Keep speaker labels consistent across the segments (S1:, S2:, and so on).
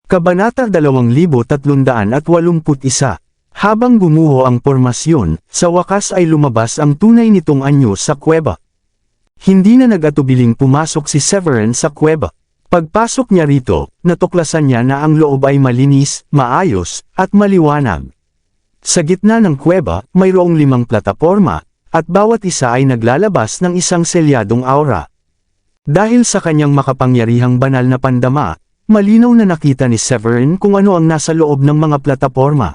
S1: Kabanata 2381. Habang gumuho ang pormasyon, sa wakas ay lumabas ang tunay nitong anyo sa kuweba. Hindi na nag-atubiling pumasok si Severin sa kuweba. Pagpasok niya rito, natuklasan niya na ang loob ay malinis, maayos, at maliwanag. Sa gitna ng kuweba, mayroong 5 plataporma, at bawat isa ay naglalabas ng isang selyadong aura. Dahil sa kanyang makapangyarihang banal na pandama, malinaw na nakita ni Severin kung ano ang nasa loob ng mga plataporma.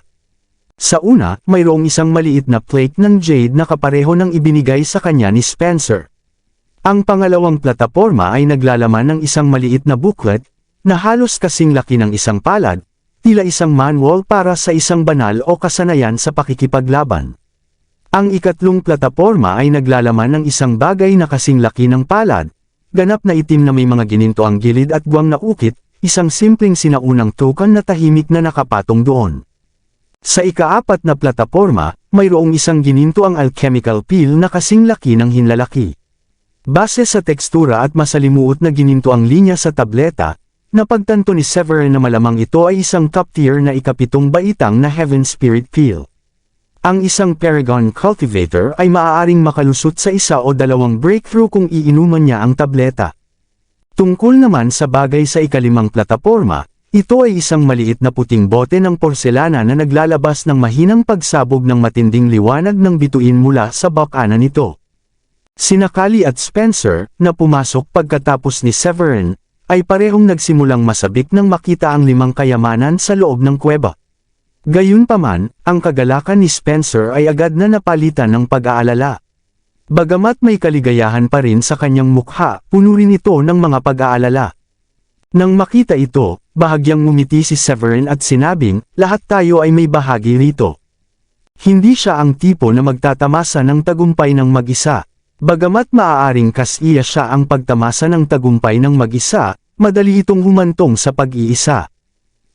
S1: Sa una, mayroong isang maliit na plate ng jade na kapareho ng ibinigay sa kanya ni Spencer. Ang pangalawang plataporma ay naglalaman ng isang maliit na booklet, na halos kasing laki ng isang palad, tila isang manual para sa isang banal o kasanayan sa pakikipaglaban. Ang ikatlong plataporma ay naglalaman ng isang bagay na kasing laki ng palad, ganap na itim na may mga gininto ang gilid at guwang na ukit, isang simpleng sinaunang token na tahimik na nakapatong doon. Sa ika-4 na plataporma, mayroong isang gininto ang alchemical peel na kasing laki ng hinlalaki. Base sa tekstura at masalimuot na gininto ang linya sa tableta, napagtanto ni Severin na malamang ito ay isang top-tier na ika-7 baitang na Heaven Spirit Peel. Ang isang Paragon Cultivator ay maaaring makalusot sa 1 o 2 breakthrough kung iinuman niya ang tableta. Tungkol naman sa bagay sa ika-5 plataporma, ito ay isang maliit na puting bote ng porselana na naglalabas ng mahinang pagsabog ng matinding liwanag ng bituin mula sa bakana nito. Sina Kali at Spencer, na pumasok pagkatapos ni Severin, ay parehong nagsimulang masabik nang makita ang 5 kayamanan sa loob ng kuweba. Gayunpaman, ang kagalakan ni Spencer ay agad na napalitan ng pag-aalala. Bagamat may kaligayahan pa rin sa kanyang mukha, puno rin ito ng mga pag-aalala. Nang makita ito, bahagyang ngumiti si Severin at sinabing, lahat tayo ay may bahagi rito. Hindi siya ang tipo na magtatamasa ng tagumpay ng mag-isa. Bagamat maaaring kasiya siya ang pagtamasa ng tagumpay ng mag-isa, madali itong humantong sa pag-iisa.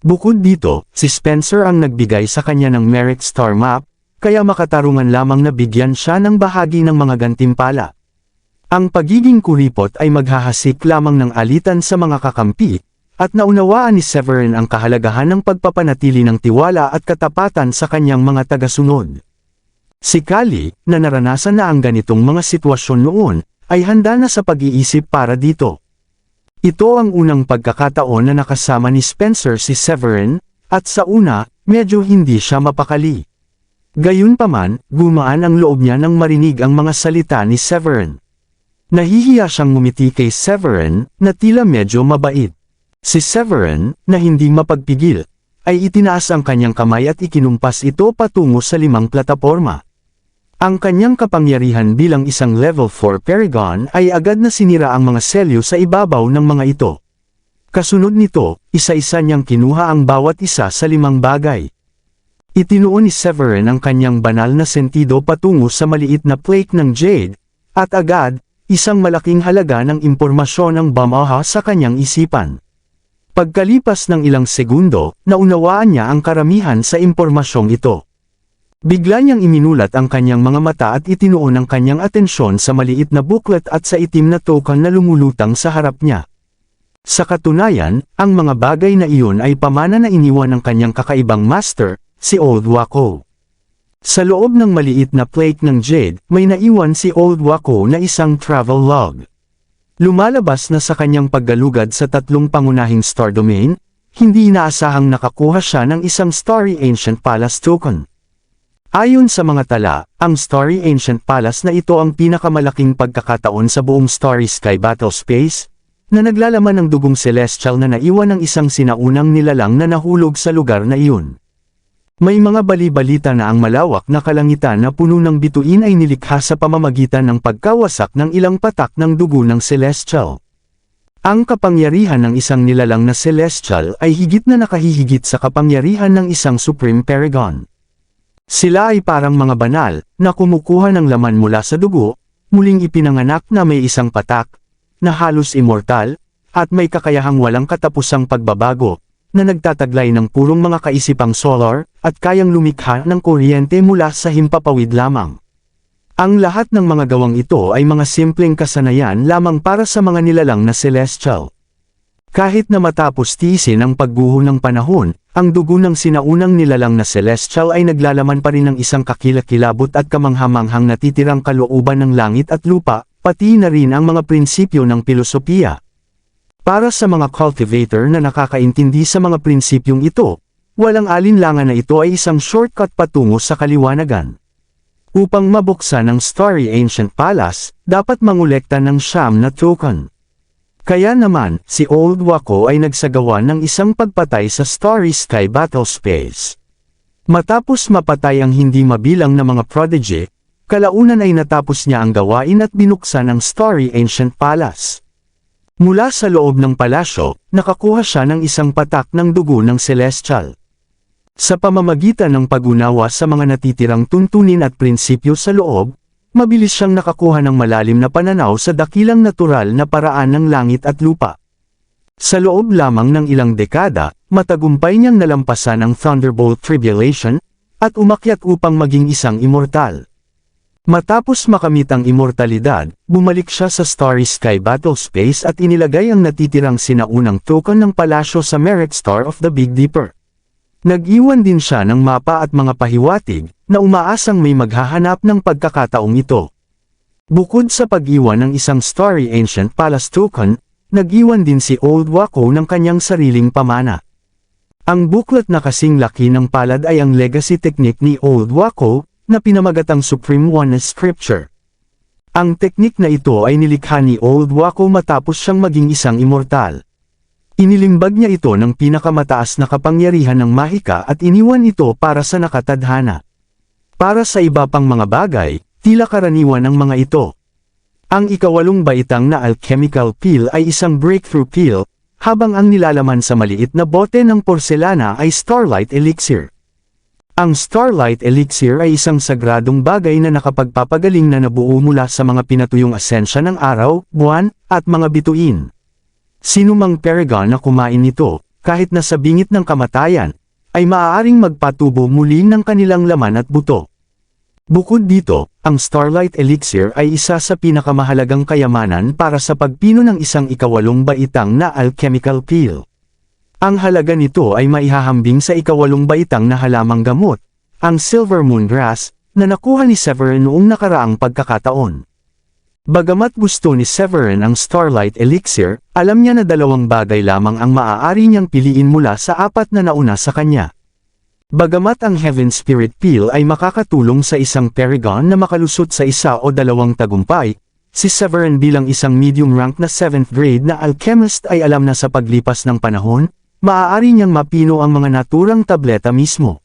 S1: Bukod dito, si Spencer ang nagbigay sa kanya ng Merit Star Map, kaya makatarungan lamang na bigyan siya ng bahagi ng mga gantimpala. Ang pagiging kuripot ay maghahasik lamang ng alitan sa mga kakampi, at naunawaan ni Severin ang kahalagahan ng pagpapanatili ng tiwala at katapatan sa kanyang mga tagasunod. Si Kali, na naranasan na ang ganitong mga sitwasyon noon, ay handa na sa pag-iisip para dito. Ito ang unang pagkakataon na nakasama ni Spencer si Severin, at sa una, medyo hindi siya mapakali. Gayunpaman, gumaan ang loob niya nang marinig ang mga salita ni Severin. Nahihiya siyang ngumiti kay Severin, na tila medyo mabait. Si Severin, na hindi mapagpigil, ay itinaas ang kanyang kamay at ikinumpas ito patungo sa 5 plataporma. Ang kanyang kapangyarihan bilang isang level 4 Paragon ay agad na sinira ang mga selyo sa ibabaw ng mga ito. Kasunod nito, isa-isa niyang kinuha ang bawat isa sa 5 bagay. Itinuon ni Severin ang kanyang banal na sentido patungo sa maliit na plate ng jade, at agad, isang malaking halaga ng impormasyon ang bumaha sa kanyang isipan. Pagkalipas ng ilang segundo, naunawaan niya ang karamihan sa impormasyong ito. Bigla niyang iminulat ang kanyang mga mata at itinuon ang kanyang atensyon sa maliit na booklet at sa itim na token na lumulutang sa harap niya. Sa katunayan, ang mga bagay na iyon ay pamana na iniwan ng kanyang kakaibang master, si Old Wako. Sa loob ng maliit na plate ng jade, may naiwan si Old Wako na isang travel log. Lumalabas na sa kanyang paggalugad sa 3 pangunahing star domain, hindi inaasahang nakakuha siya ng isang Starry Ancient Palace token. Ayon sa mga tala, ang Starry Ancient Palace na ito ang pinakamalaking pagkakataon sa buong Starry Sky Battle Space, na naglalaman ng dugong celestial na naiwan ng isang sinaunang nilalang na nahulog sa lugar na iyon. May mga bali-balita na ang malawak na kalangitan na puno ng bituin ay nilikha sa pamamagitan ng pagkawasak ng ilang patak ng dugo ng celestial. Ang kapangyarihan ng isang nilalang na celestial ay higit na nakahihigit sa kapangyarihan ng isang Supreme Paragon. Sila ay parang mga banal, na kumukuha ng laman mula sa dugo, muling ipinanganak na may isang patak, na halos immortal, at may kakayahang walang katapusang pagbabago, na nagtataglay ng purong mga kaisipang solar, at kayang lumikha ng kuryente mula sa himpapawid lamang. Ang lahat ng mga gawang ito ay mga simpleng kasanayan lamang para sa mga nilalang na celestial. Kahit na matapos tiisin ang pagguho ng panahon, ang dugo ng sinaunang nilalang na celestial ay naglalaman pa rin ng isang kakilakilabot at kamanghamanghang natitirang kalooban ng langit at lupa, pati na rin ang mga prinsipyo ng filosofiya. Para sa mga cultivator na nakakaintindi sa mga prinsipyong ito, walang alinlangan na ito ay isang shortcut patungo sa kaliwanagan. Upang mabuksan ang Starry Ancient Palace, dapat mangolekta ng siyam na token. Kaya naman, si Old Wako ay nagsagawa ng isang pagpatay sa Starry Sky Battle Space. Matapos mapatay ang hindi mabilang na mga prodigy, kalaunan ay natapos niya ang gawain at binuksan ang Starry Ancient Palace. Mula sa loob ng palasyo, nakakuha siya ng isang patak ng dugo ng Celestial. Sa pamamagitan ng pag-unawa sa mga natitirang tuntunin at prinsipyo sa loob, mabilis siyang nakakuha ng malalim na pananaw sa dakilang natural na paraan ng langit at lupa. Sa loob lamang ng ilang dekada, matagumpay niyang nalampasan ang Thunderbolt Tribulation, at umakyat upang maging isang immortal. Matapos makamit ang immortalidad, bumalik siya sa Starry Sky Battle Space at inilagay ang natitirang sinaunang token ng palasyo sa Merit Star of the Big Dipper. Nag-iwan din siya ng mapa at mga pahiwatig, na umaasang may maghahanap ng pagkakataong ito. Bukod sa pag-iwan ng isang Starry Ancient Palace token, nag-iwan din si Old Wako ng kanyang sariling pamana. Ang booklet na kasing laki ng palad ay ang legacy technique ni Old Wako, na pinamagatang Supreme Oneness Scripture. Ang teknik na ito ay nilikha ni Old Wako matapos siyang maging isang immortal. Inilimbag niya ito ng pinakamataas na kapangyarihan ng mahika at iniwan ito para sa nakatadhana. Para sa iba pang mga bagay, tila karaniwan ang mga ito. Ang ikawalong baitang na alchemical pill ay isang breakthrough pill, habang ang nilalaman sa maliit na bote ng porselana ay Starlight Elixir. Ang Starlight Elixir ay isang sagradong bagay na nakapagpapagaling na nabuo mula sa mga pinatuyong asensya ng araw, buwan, at mga bituin. Sinumang Paragon na kumain nito, kahit na sa bingit ng kamatayan, ay maaaring magpatubo muli ng kanilang laman at buto. Bukod dito, ang Starlight Elixir ay isa sa pinakamahalagang kayamanan para sa pagpino ng isang ikawalong baitang na alchemical pill. Ang halaga nito ay maihahambing sa ikawalong baitang na halamang gamot, ang Silver Moon Grass, na nakuha ni Severin noong nakaraang pagkakataon. Bagamat gusto ni Severin ang Starlight Elixir, alam niya na dalawang bagay lamang ang maaari niyang piliin mula sa apat na nauna sa kanya. Bagamat ang Heaven Spirit Pill ay makakatulong sa isang Paragon na makalusot sa isa o dalawang tagumpay, si Severin bilang isang medium rank na 7th grade na alchemist ay alam na sa paglipas ng panahon, maaari niyang mapino ang mga naturang tableta mismo.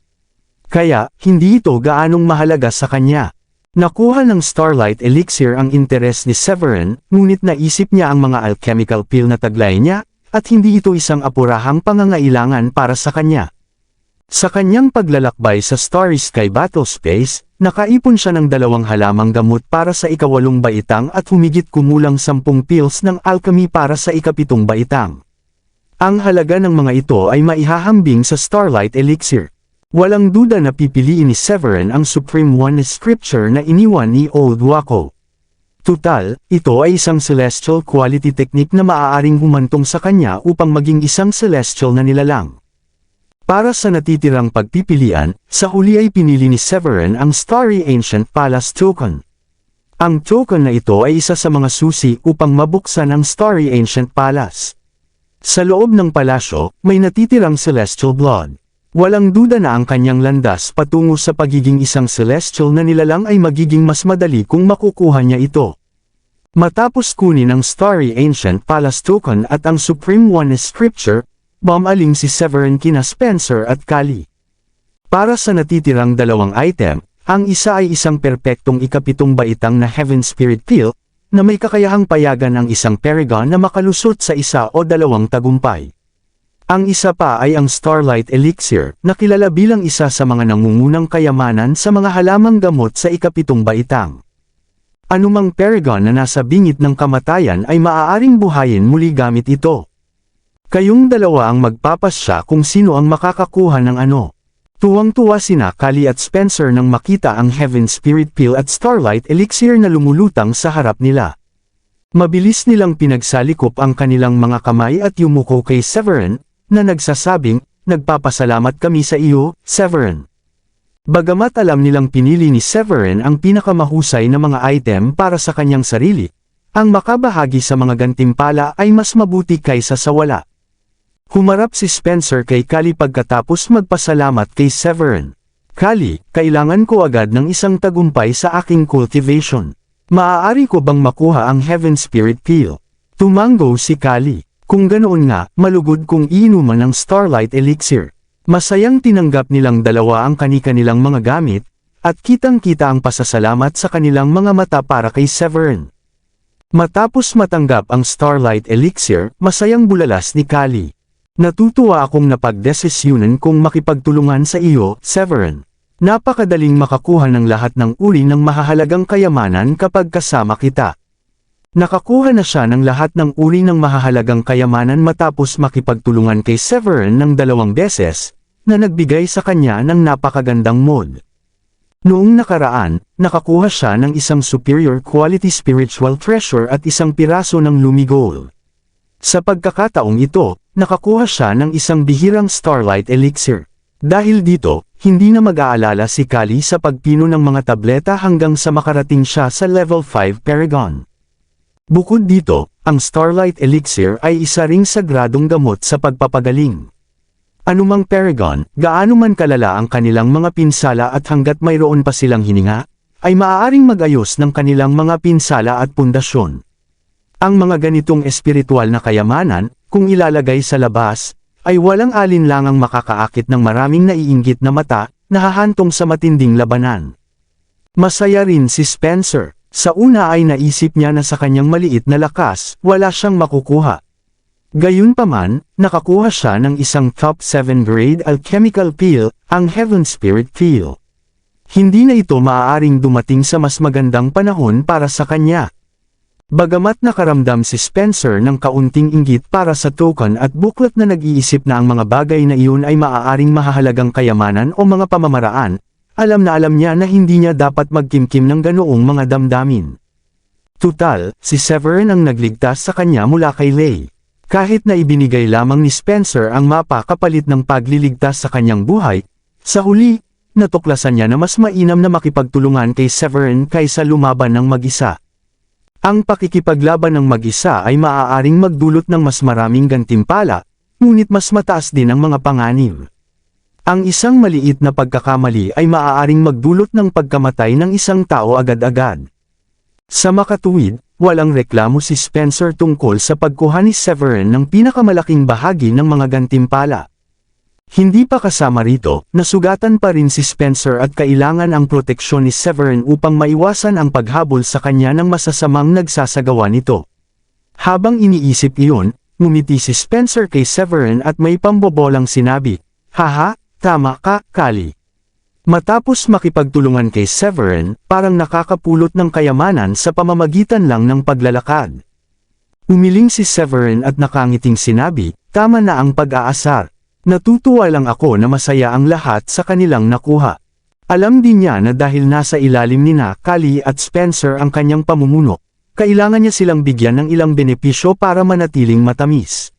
S1: Kaya, hindi ito gaanong mahalaga sa kanya. Nakuha ng Starlight Elixir ang interes ni Severin, ngunit naisip niya ang mga alchemical pill na taglay niya, at hindi ito isang apurahang pangangailangan para sa kanya. Sa kanyang paglalakbay sa Starry Sky Battle Space, nakaipon siya ng dalawang halamang gamot para sa ikawalong baitang at humigit kumulang 10 pills ng alchemy para sa ikapitong baitang. Ang halaga ng mga ito ay maihahambing sa Starlight Elixir. Walang duda na pipiliin ni Severin ang Supreme Oneness Scripture na iniwan ni Old Wako. Tutal, ito ay isang celestial quality technique na maaaring humantong sa kanya upang maging isang celestial na nilalang. Para sa natitirang pagpipilian, sa huli ay pinili ni Severin ang Starry Ancient Palace token. Ang token na ito ay isa sa mga susi upang mabuksan ang Starry Ancient Palace. Sa loob ng palasyo, may natitirang celestial blood. Walang duda na ang kanyang landas patungo sa pagiging isang celestial na nilalang ay magiging mas madali kung makukuha niya ito. Matapos kunin ang Starry Ancient Palace token at ang Supreme Oneness Scripture, bumaling si Severin kina Spencer at Kali. Para sa natitirang dalawang item, ang isa ay isang perpektong ikapitong baitang na Heaven Spirit Pill, na may kakayahang payagan ang isang Paragon na makalusot sa isa o dalawang tagumpay. Ang isa pa ay ang Starlight Elixir, na kilala bilang isa sa mga nangungunang kayamanan sa mga halamang gamot sa ikapitong baitang. Anumang Paragon na nasa bingit ng kamatayan ay maaaring buhayin muli gamit ito. Kayong dalawa ang magpapasya kung sino ang makakakuha ng ano. Tuwang-tuwa sina Kali at Spencer nang makita ang Heaven Spirit Pill at Starlight Elixir na lumulutang sa harap nila. Mabilis nilang pinagsalikop ang kanilang mga kamay at yumuko kay Severin, na nagsasabing, "Nagpapasalamat kami sa iyo, Severin." Bagamat alam nilang pinili ni Severin ang pinakamahusay na mga item para sa kanyang sarili, ang makabahagi sa mga gantimpala ay mas mabuti kaysa sa wala. Humarap si Spencer kay Kali pagkatapos magpasalamat kay Severin. "Kali, kailangan ko agad ng isang tagumpay sa aking cultivation. Maaari ko bang makuha ang Heaven Spirit Peel?" Tumango si Kali. "Kung ganoon nga, malugod kong iinuman ng Starlight Elixir." Masayang tinanggap nilang dalawa ang kani-kanilang mga gamit, at kitang-kita ang pasasalamat sa kanilang mga mata para kay Severin. Matapos matanggap ang Starlight Elixir, masayang bulalas ni Kali. "Natutuwa akong napagdesisyunan kong makipagtulungan sa iyo, Severin. Napakadaling makakuha ng lahat ng uri ng mahahalagang kayamanan kapag kasama kita." Nakakuha na siya ng lahat ng uri ng mahahalagang kayamanan matapos makipagtulungan kay Severin ng 2 beses, na nagbigay sa kanya ng napakagandang mod. Noong nakaraan, nakakuha siya ng isang superior quality spiritual treasure at isang piraso ng Lumigol. Sa pagkakataong ito, nakakuha siya ng isang bihirang Starlight Elixir. Dahil dito, hindi na mag-aalala si Kali sa pagpino ng mga tableta hanggang sa makarating siya sa level 5 Paragon. Bukod dito, ang Starlight Elixir ay isa ring sagradong gamot sa pagpapagaling. Anumang Paragon, gaano man kalala ang kanilang mga pinsala at hanggat mayroon pa silang hininga, ay maaaring mag-ayos ng kanilang mga pinsala at pundasyon. Ang mga ganitong espiritual na kayamanan, kung ilalagay sa labas, ay walang alinlangang makakaakit ng maraming naiinggit na mata, na hahantong sa matinding labanan. Masaya rin si Spencer. Sa una ay naisip niya na sa kanyang maliit na lakas, wala siyang makukuha. Gayunpaman, nakakuha siya ng isang top 7 grade alchemical peel, ang Heaven Spirit Peel. Hindi na ito maaaring dumating sa mas magandang panahon para sa kanya. Bagamat nakaramdam si Spencer ng kaunting inggit para sa token at booklet na nag-iisip na ang mga bagay na iyon ay maaaring mahahalagang kayamanan o mga pamamaraan, alam niya na hindi niya dapat magkimkim ng ganoong mga damdamin. Tutal, si Severin ang nagligtas sa kanya mula kay Lei. Kahit na ibinigay lamang ni Spencer ang mapa kapalit ng pagliligtas sa kanyang buhay, sa huli, natuklasan niya na mas mainam na makipagtulungan kay Severin kaysa lumaban ng mag-isa. Ang pakikipaglaban ng mag-isa ay maaaring magdulot ng mas maraming gantimpala, ngunit mas mataas din ang mga panganib. Ang isang maliit na pagkakamali ay maaaring magdulot ng pagkamatay ng isang tao agad-agad. Sa makatuwid, walang reklamo si Spencer tungkol sa pagkuha ni Severin ng pinakamalaking bahagi ng mga gantimpala. Hindi pa kasama rito, nasugatan pa rin si Spencer at kailangan ang proteksyon ni Severin upang maiwasan ang paghabol sa kanya ng masasamang nagsasagawa nito. Habang iniisip iyon, ngumiti si Spencer kay Severin at may pambobolang sinabi, "Haha, tama ka, Kali." Matapos makipagtulungan kay Severin, parang nakakapulot ng kayamanan sa pamamagitan lang ng paglalakad. Umiling si Severin at nakangiting sinabi, "Tama na ang pag-aasar. Natutuwa lang ako na masaya ang lahat sa kanilang nakuha." Alam din niya na dahil nasa ilalim nina Kali at Spencer ang kanyang pamumuno, kailangan niya silang bigyan ng ilang benepisyo para manatiling matamis.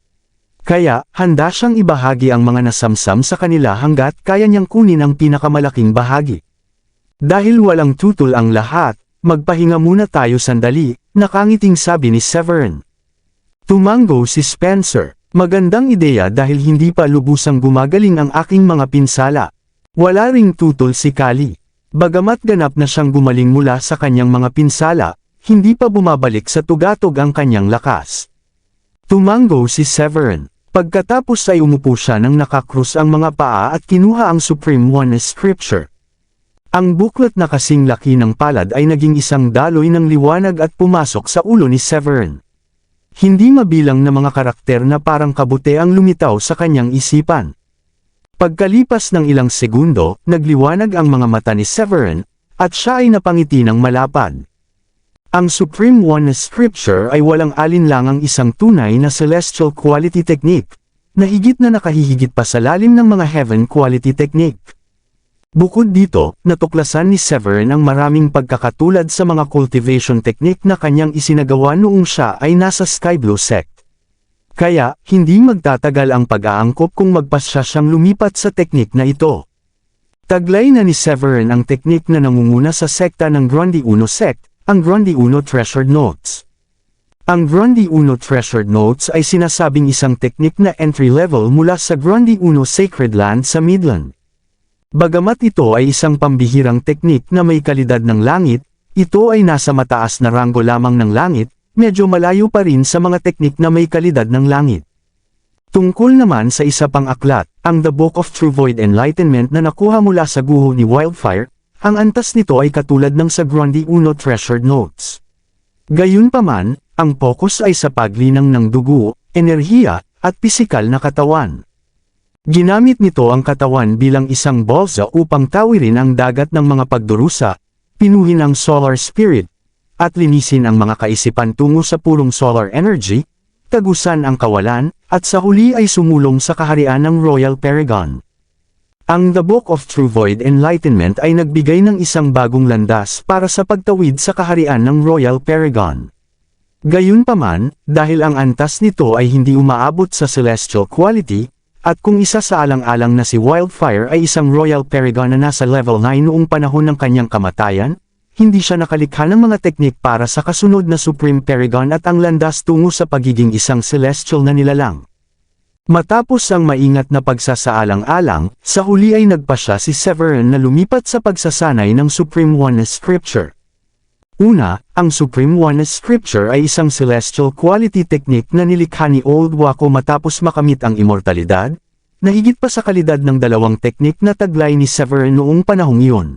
S1: Kaya, handa siyang ibahagi ang mga nasamsam sa kanila hanggat kaya niyang kunin ang pinakamalaking bahagi. Dahil walang tutol ang lahat, magpahinga muna tayo sandali, nakangiting sabi ni Severin. Tumango si Spencer. "Magandang ideya dahil hindi pa lubusang gumagaling ang aking mga pinsala." Wala ring tutol si Kali. Bagamat ganap na siyang gumaling mula sa kanyang mga pinsala, hindi pa bumabalik sa tugatog ang kanyang lakas. Tumango si Severin. Pagkatapos ay umupo siya nang nakakrus ang mga paa at kinuha ang Supreme Oneness Scripture. Ang booklet na kasing laki ng palad ay naging isang daloy ng liwanag at pumasok sa ulo ni Severin. Hindi mabilang na mga karakter na parang kabute ang lumitaw sa kanyang isipan. Pagkalipas ng ilang segundo, nagliwanag ang mga mata ni Severin, at siya ay napangiti ng malapad. Ang Supreme Oneness Scripture ay walang alinlangang isang tunay na celestial quality technique, na higit na nakahihigit pa sa lalim ng mga heaven quality technique. Bukod dito, natuklasan ni Severin ang maraming pagkakatulad sa mga cultivation technique na kanyang isinagawa noong siya ay nasa Sky Blue Sect. Kaya, hindi magtatagal ang pag-aangkop kung magpasya siyang lumipat sa teknik na ito. Taglay na ni Severin ang teknik na nangunguna sa sekta ng Grundy Uno Sect, ang Grundy Uno Treasured Notes. Ang Grundy Uno Treasured Notes ay sinasabing isang teknik na entry-level mula sa Grundy Uno Sacred Land sa Midland. Bagamat ito ay isang pambihirang teknik na may kalidad ng langit, ito ay nasa mataas na ranggo lamang ng langit, medyo malayo pa rin sa mga teknik na may kalidad ng langit. Tungkol naman sa isa pang aklat, ang The Book of True Void Enlightenment na nakuha mula sa guho ni Wildfire, ang antas nito ay katulad ng sa Grundy Uno Treasured Notes. Gayunpaman, ang focus ay sa paglinang ng dugo, enerhiya, at pisikal na katawan. Ginamit nito ang katawan bilang isang balsa upang tawirin ang dagat ng mga pagdurusa, pinuhin ang solar spirit, at linisin ang mga kaisipan tungo sa purong solar energy, tagusan ang kawalan, at sa huli ay sumulong sa kaharian ng Royal Paragon. Ang The Book of True Void Enlightenment ay nagbigay ng isang bagong landas para sa pagtawid sa kaharian ng Royal Paragon. Gayunpaman, dahil ang antas nito ay hindi umaabot sa celestial quality, at kung isa sa alang-alang na si Wildfire ay isang Royal Paragon na nasa level 9 noong panahon ng kanyang kamatayan, hindi siya nakalikha ng mga teknik para sa kasunod na Supreme Paragon at ang landas tungo sa pagiging isang celestial na nilalang. Matapos ang maingat na pagsasaalang-alang, sa huli ay nagpasya si Severin na lumipat sa pagsasanay ng Supreme Oneness Scripture. Una, ang Supreme Oneness Scripture ay isang celestial quality technique na nilikha ni Old Waco matapos makamit ang immortalidad, na higit pa sa kalidad ng dalawang teknik na taglay ni Severin noong panahong iyon.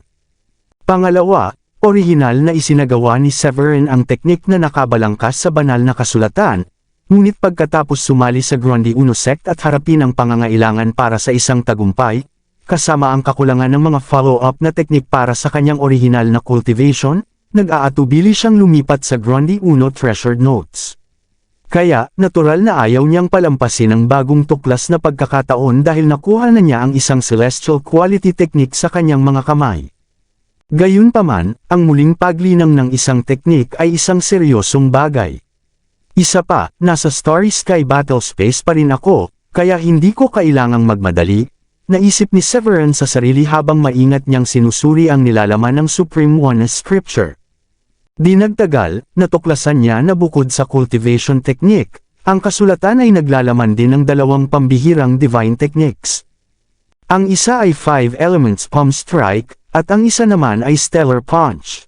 S1: Pangalawa, orihinal na isinagawa ni Severin ang teknik na nakabalangkas sa banal na kasulatan, ngunit pagkatapos sumali sa Grundy Uno Sect at harapin ang pangangailangan para sa isang tagumpay, kasama ang kakulangan ng mga follow-up na teknik para sa kanyang orihinal na cultivation, nag-aatubili siyang lumipat sa Grundy Uno Treasured Notes. Kaya, natural na ayaw niyang palampasin ang bagong tuklas na pagkakataon dahil nakuha na niya ang isang celestial quality technique sa kanyang mga kamay. Gayunpaman, ang muling paglinang ng isang teknik ay isang seryosong bagay. Isa pa, nasa Starry Sky Battle Space pa rin ako, kaya hindi ko kailangang magmadali, naisip ni Severin sa sarili habang maingat niyang sinusuri ang nilalaman ng Supreme Oneness Scripture. Di nagtagal, natuklasan niya na bukod sa cultivation technique, ang kasulatan ay naglalaman din ng dalawang pambihirang divine techniques. Ang isa ay 5 Elements Palm Strike, at ang isa naman ay Stellar Punch.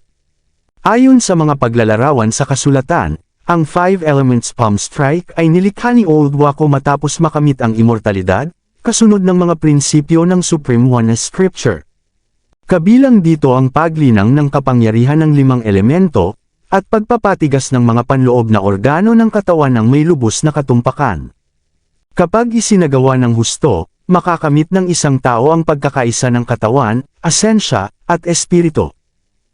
S1: Ayon sa mga paglalarawan sa kasulatan, ang 5 Elements Palm Strike ay nilikha ni Old Waco matapos makamit ang immortalidad, kasunod ng mga prinsipyo ng Supreme Oneness Scripture. Kabilang dito ang paglinang ng kapangyarihan ng 5 elemento, at pagpapatigas ng mga panloob na organo ng katawan ng may lubos na katumpakan. Kapag isinagawa ng husto, makakamit ng isang tao ang pagkakaisa ng katawan, asensya, at espiritu.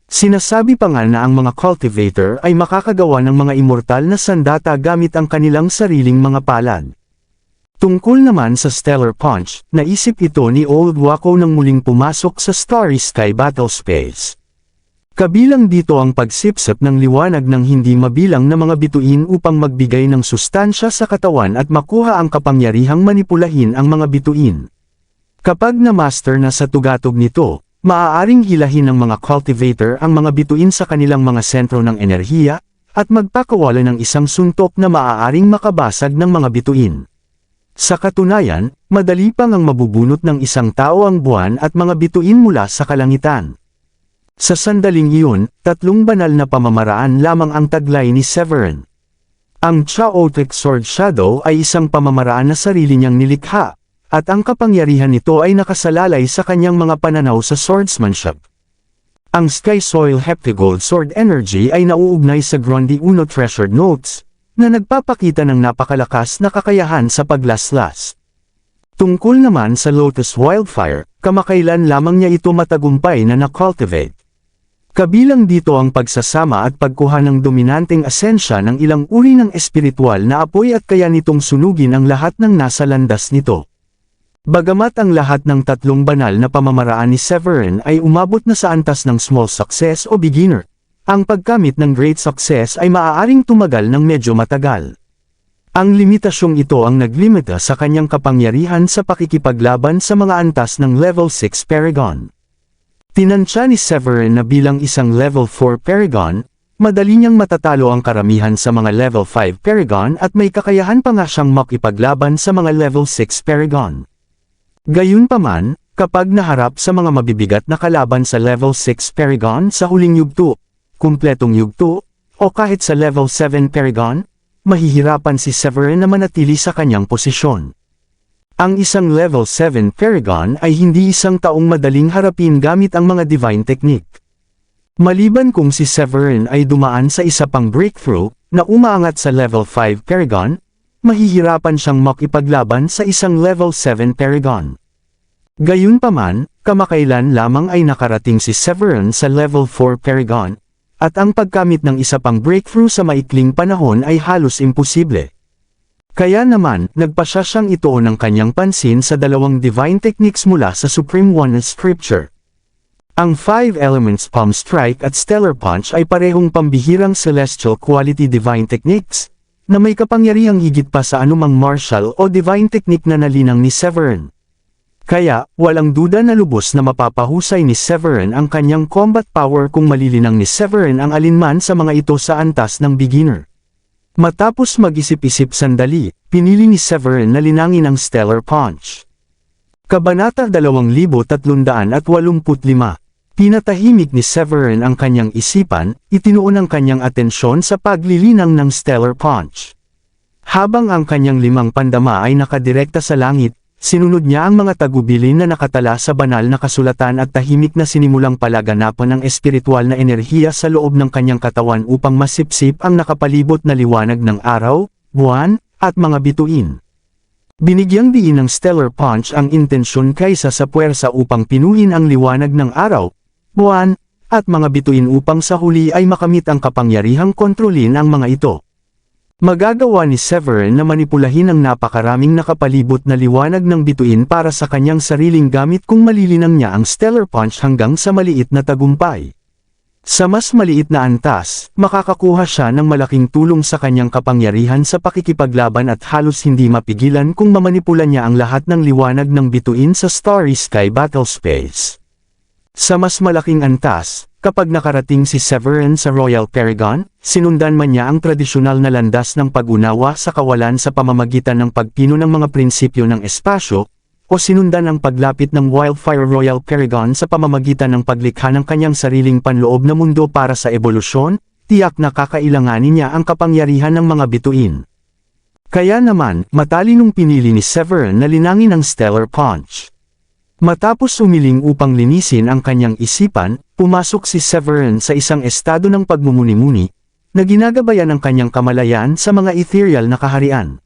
S1: Sinasabi pa nga na ang mga cultivator ay makakagawa ng mga immortal na sandata gamit ang kanilang sariling mga palad. Tungkol naman sa Stellar Punch, naisip ito ni Old Waco nang muling pumasok sa Starry Sky Battle Space. Kabilang dito ang pagsipsip ng liwanag ng hindi mabilang na mga bituin upang magbigay ng sustansya sa katawan at makuha ang kapangyarihang manipulahin ang mga bituin. Kapag na-master na sa tugatog nito, maaaring hilahin ng mga cultivator ang mga bituin sa kanilang mga sentro ng enerhiya, at magpakawala ng isang suntok na maaaring makabasag ng mga bituin. Sa katunayan, madali pang ang mabubunot ng isang tao ang buwan at mga bituin mula sa kalangitan. Sa sandaling iyon, 3 banal na pamamaraan lamang ang taglay ni Severin. Ang Chaotic Sword Shadow ay isang pamamaraan na sarili niyang nilikha, at ang kapangyarihan nito ay nakasalalay sa kanyang mga pananaw sa swordsmanship. Ang Sky Soil Heptagold Sword Energy ay nauugnay sa Grundy Uno Treasured Notes, na nagpapakita ng napakalakas na kakayahan sa paglaslas. Tungkol naman sa Lotus Wildfire, kamakailan lamang niya ito matagumpay na na-cultivate. Kabilang dito ang pagsasama at pagkuha ng dominanteng asensya ng ilang uri ng espiritual na apoy at kaya nitong sunugin ang lahat ng nasa landas nito. Bagamat ang lahat ng tatlong banal na pamamaraan ni Severin ay umabot na sa antas ng small success o beginner, ang pagkamit ng great success ay maaaring tumagal ng medyo matagal. Ang limitasyong ito ang naglimita sa kanyang kapangyarihan sa pakikipaglaban sa mga antas ng level 6 Paragon. Tinansya ni Severin na bilang isang level 4 Paragon, madali niyang matatalo ang karamihan sa mga level 5 Paragon at may kakayahan pa nga siyang makipaglaban sa mga level 6 Paragon. Gayunpaman, kapag naharap sa mga mabibigat na kalaban sa level 6 Paragon sa huling yugto, kumpletong yugto, o kahit sa level 7 Paragon, mahihirapan si Severin na manatili sa kanyang posisyon. Ang isang level 7 Paragon ay hindi isang taong madaling harapin gamit ang mga divine technique. Maliban kung si Severin ay dumaan sa isa pang breakthrough, na umaangat sa level 5 Paragon, mahihirapan siyang makipaglaban sa isang level 7 Paragon. Gayunpaman, kamakailan lamang ay nakarating si Severin sa level 4 Paragon, at ang pagkamit ng isa pang breakthrough sa maikling panahon ay halos imposible. Kaya naman, nagpasya siyang ituon ng kanyang pansin sa dalawang divine techniques mula sa Supreme Oneness Scripture. Ang 5 Elements Palm Strike at Stellar Punch ay parehong pambihirang celestial quality divine techniques, na may kapangyarihang higit pa sa anumang martial o divine technique na nalinang ni Severin. Kaya, walang duda na lubos na mapapahusay ni Severin ang kanyang combat power kung malilinang ni Severin ang alinman sa mga ito sa antas ng beginner. Matapos mag-isip-isip sandali, pinili ni Severin na linangin ang Stellar Punch. Kabanata 2385. Pinatahimik ni Severin ang kanyang isipan, itinuon ang kanyang atensyon sa paglilinang ng Stellar Punch. Habang ang kanyang 5 pandama ay nakadirekta sa langit, sinunod niya ang mga tagubilin na nakatala sa banal na kasulatan at tahimik na sinimulang palaganapan ng espiritual na enerhiya sa loob ng kanyang katawan upang masipsip ang nakapalibot na liwanag ng araw, buwan, at mga bituin. Binigyang diin ng Stellar Punch ang intensyon kaysa sa puwersa upang pinuhin ang liwanag ng araw, buwan, at mga bituin upang sa huli ay makamit ang kapangyarihang kontrolin ang mga ito. Magagawa ni Severin na manipulahin ang napakaraming nakapalibot na liwanag ng bituin para sa kanyang sariling gamit kung malilinang niya ang Stellar Punch hanggang sa maliit na tagumpay. Sa mas maliit na antas, makakakuha siya ng malaking tulong sa kanyang kapangyarihan sa pakikipaglaban at halos hindi mapigilan kung mamanipula niya ang lahat ng liwanag ng bituin sa Starry Sky Battle Space. Sa mas malaking antas, kapag nakarating si Severin sa Royal Paragon, sinundan man niya ang tradisyonal na landas ng pag-unawa sa kawalan sa pamamagitan ng pagpino ng mga prinsipyo ng espasyo, o sinundan ang paglapit ng Wildfire Royal Paragon sa pamamagitan ng paglikha ng kanyang sariling panloob na mundo para sa ebolusyon, tiyak na kakailanganin niya ang kapangyarihan ng mga bituin. Kaya naman, matalinong pinili ni Severin na linangin ang Stellar Punch. Matapos umiling upang linisin ang kanyang isipan, pumasok si Severin sa isang estado ng pagmumuni-muni, na ginagabayan ang kanyang kamalayan sa mga ethereal na kaharian.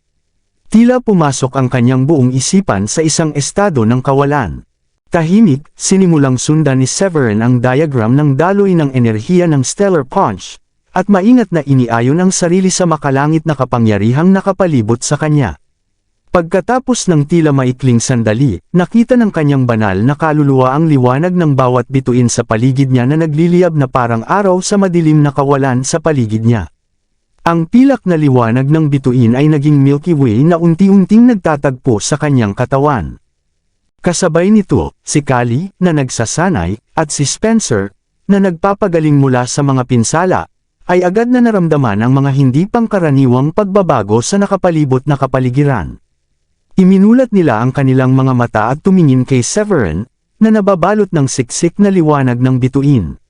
S1: Tila pumasok ang kanyang buong isipan sa isang estado ng kawalan. Tahimik, sinimulang sundan ni Severin ang diagram ng daloy ng enerhiya ng Stellar Punch, at maingat na iniayon ang sarili sa makalangit na kapangyarihang nakapalibot sa kanya. Pagkatapos ng tila maikling sandali, nakita ng kanyang banal na kaluluwa ang liwanag ng bawat bituin sa paligid niya na nagliliyab na parang araw sa madilim na kawalan sa paligid niya. Ang pilak na liwanag ng bituin ay naging Milky Way na unti-unting nagtatagpo sa kanyang katawan. Kasabay nito, si Kali, na nagsasanay, at si Spencer, na nagpapagaling mula sa mga pinsala, ay agad na naramdaman ang mga hindi pangkaraniwang pagbabago sa nakapalibot na kapaligiran. Iminulat nila ang kanilang mga mata at tumingin kay Severin, na nababalot ng siksik na liwanag ng bituin.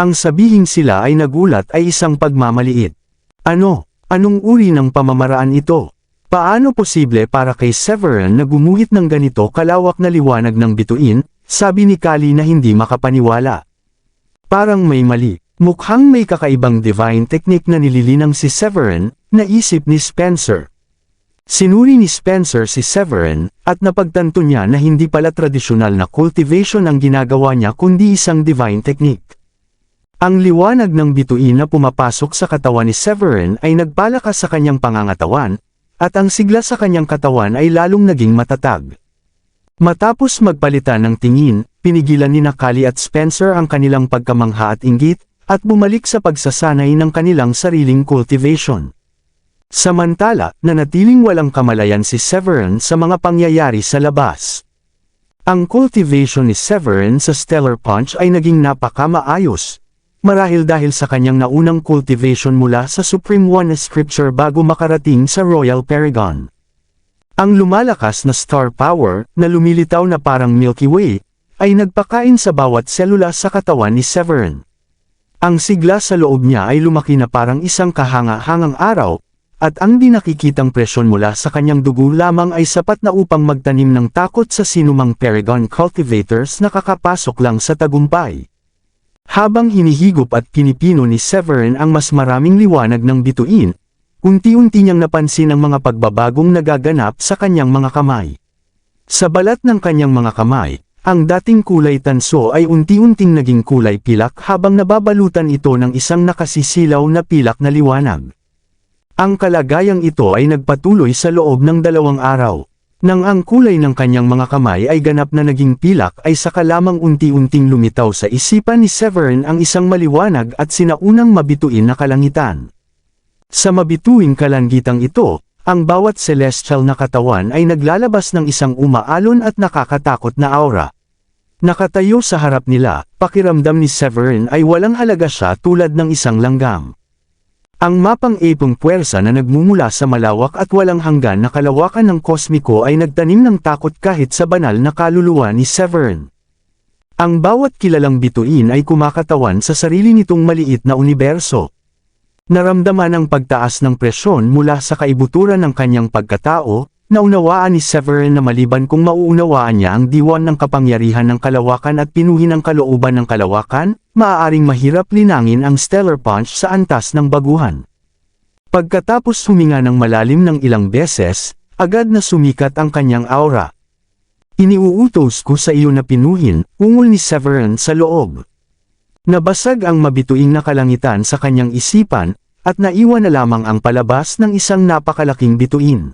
S1: Ang sabihing sila ay nagulat ay isang pagmamaliit. Anong uri ng pamamaraan ito? Paano posible para kay Severin na gumuhit ng ganito kalawak na liwanag ng bituin, sabi ni Kali na hindi makapaniwala. Parang may mali. Mukhang may kakaibang divine technique na nililinang si Severin, naisip ni Spencer. Sinuri ni Spencer si Severin, at napagtanto niya na hindi pala tradisyonal na cultivation ang ginagawa niya kundi isang divine technique. Ang liwanag ng bituin na pumapasok sa katawan ni Severin ay nagpalakas sa kanyang pangangatawan, at ang sigla sa kanyang katawan ay lalong naging matatag. Matapos magpalitan ng tingin, pinigilan ni Kali at Spencer ang kanilang pagkamangha at inggit, at bumalik sa pagsasanay ng kanilang sariling cultivation. Samantala, nanatiling walang kamalayan si Severin sa mga pangyayari sa labas. Ang cultivation ni Severin sa Stellar Punch ay naging napakamaayos, marahil dahil sa kanyang naunang cultivation mula sa Supreme One Scripture bago makarating sa Royal Paragon. Ang lumalakas na star power, na lumilitaw na parang Milky Way, ay nagpakain sa bawat selula sa katawan ni Severin. Ang sigla sa loob niya ay lumaki na parang isang kahanga-hangang araw, at ang di nakikitang presyon mula sa kanyang dugo lamang ay sapat na upang magtanim ng takot sa sinumang Paragon cultivators na kakapasok lang sa tagumpay. Habang hinihigop at pinipino ni Severin ang mas maraming liwanag ng bituin, unti-unti niyang napansin ang mga pagbabagong nagaganap sa kanyang mga kamay. Sa balat ng kanyang mga kamay, ang dating kulay tanso ay unti-unting naging kulay pilak habang nababalutan ito ng isang nakasisilaw na pilak na liwanag. Ang kalagayang ito ay nagpatuloy sa loob ng 2 araw. Nang ang kulay ng kanyang mga kamay ay ganap na naging pilak ay saka lamang unti-unting lumitaw sa isipan ni Severin ang isang maliwanag at sinaunang mabituin na kalangitan. Sa mabituing kalangitang ito, ang bawat celestial na katawan ay naglalabas ng isang umaalon at nakakatakot na aura. Nakatayo sa harap nila, pakiramdam ni Severin ay walang halaga siya tulad ng isang langgam. Ang mapang-ipong puwersa na nagmumula sa malawak at walang hanggan na kalawakan ng kosmiko ay nagtanim ng takot kahit sa banal na kaluluwa ni Severin. Ang bawat kilalang bituin ay kumakatawan sa sarili nitong maliit na universo. Naramdaman ang pagtaas ng presyon mula sa kaibuturan ng kanyang pagkatao, naunawaan ni Severin na maliban kung mauunawaan niya ang diwan ng kapangyarihan ng kalawakan at pinuhin ang kalooban ng kalawakan, maaaring mahirap linangin ang Stellar Punch sa antas ng baguhan. Pagkatapos huminga ng malalim ng ilang beses, agad na sumikat ang kanyang aura. Iniuutos ko sa iyo na pinuhin, ungol ni Severin sa loob. Nabasag ang mabituing na kalangitan sa kanyang isipan, at naiwan na lamang ang palabas ng isang napakalaking bituin.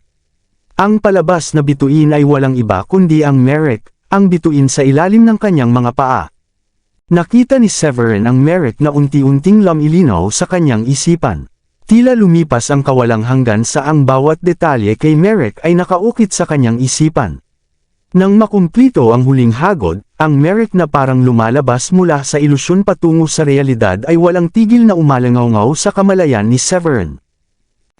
S1: Ang palabas na bituin ay walang iba kundi ang Merek, ang bituin sa ilalim ng kanyang mga paa. Nakita ni Severin ang Merek na unti-unting lumilinaw sa kanyang isipan. Tila lumipas ang kawalang hanggan sa ang bawat detalye kay Merek ay nakaukit sa kanyang isipan. Nang makumplito ang huling hagod, ang Merek na parang lumalabas mula sa ilusyon patungo sa realidad ay walang tigil na umalangaw-ngaw sa kamalayan ni Severin.